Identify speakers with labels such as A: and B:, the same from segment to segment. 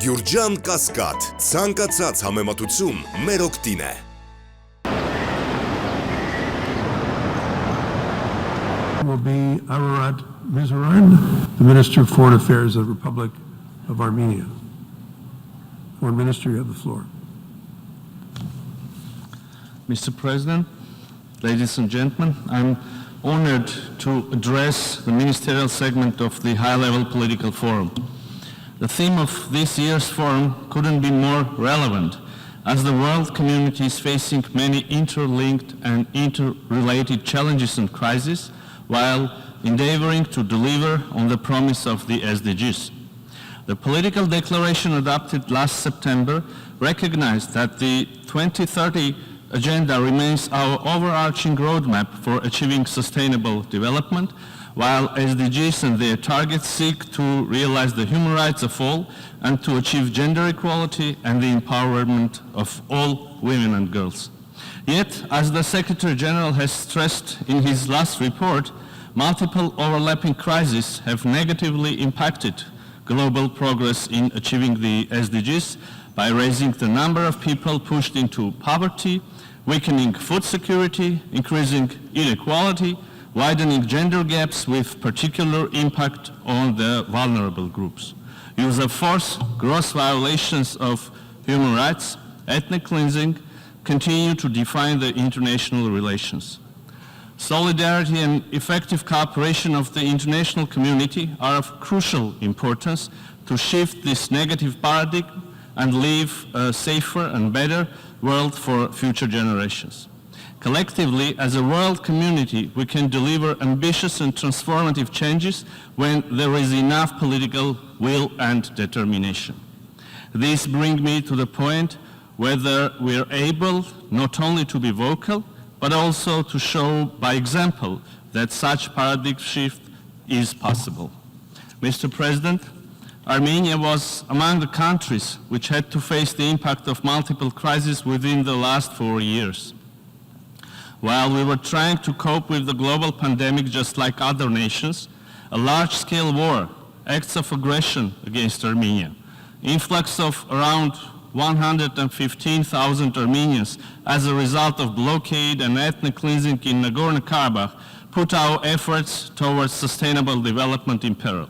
A: Գյուրջան Կասկադ, ցանկացած համեմատություն մեր օգտին է։
B: Will be Ararat Mizraim, the Minister of Foreign Affairs of the Republic of Armenia. Foreign Minister, you have the floor.
C: Mr. President, ladies and gentlemen, I'm honored to address the ministerial segment of the high-level political forum. The theme of this year's forum couldn't be more relevant, as the world community is facing many interlinked and interrelated challenges and crises, while endeavoring to deliver on the promise of the SDGs. The political declaration adopted last September recognized that the 2030 agenda remains our overarching roadmap for achieving sustainable development, while SDGs and their targets seek to realize the human rights of all and to achieve gender equality and the empowerment of all women and girls. Yet, as the Secretary General has stressed in his last report, multiple overlapping crises have negatively impacted global progress in achieving the SDGs by raising the number of people pushed into poverty, weakening food security, increasing inequality, widening gender gaps with particular impact on the vulnerable groups. Use of force, gross violations of human rights, ethnic cleansing continue to define the international relations. Solidarity and effective cooperation of the international community are of crucial importance to shift this negative paradigm and leave a safer and better world for future generations. Collectively, as a world community, we can deliver ambitious and transformative changes when there is enough political will and determination. This brings me to the point whether we are able not only to be vocal, but also to show by example that such paradigm shift is possible. Mr. President, Armenia was among the countries which had to face the impact of multiple crises within the last 4 years. While we were trying to cope with the global pandemic just like other nations, a large-scale war, acts of aggression against Armenia, influx of around 115,000 Armenians as a result of blockade and ethnic cleansing in Nagorno-Karabakh put our efforts towards sustainable development in peril.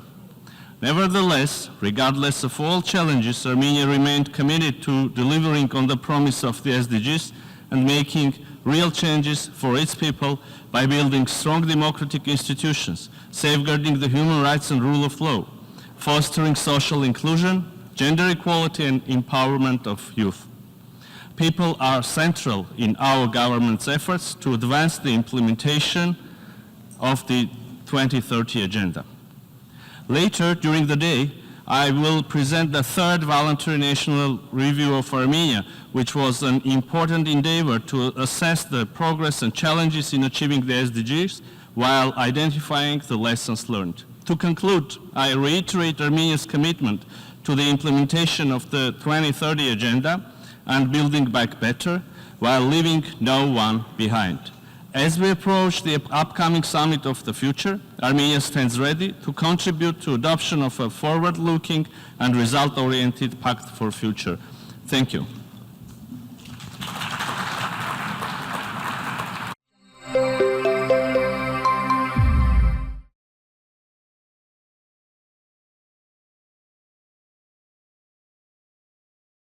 C: Nevertheless, regardless of all challenges, Armenia remained committed to delivering on the promise of the SDGs and making real changes for its people by building strong democratic institutions, safeguarding the human rights and rule of law, fostering social inclusion, gender equality and empowerment of youth. People are central in our government's efforts to advance the implementation of the 2030 agenda. Later during the day, I will present the third voluntary national review of Armenia, which was an important endeavor to assess the progress and challenges in achieving the SDGs while identifying the lessons learned. To conclude, I reiterate Armenia's commitment to the implementation of the 2030 agenda and building back better while leaving no one behind. As we approach the upcoming summit of the future, Armenia stands ready to contribute to adoption of a forward-looking and result-oriented pact for future. Thank you.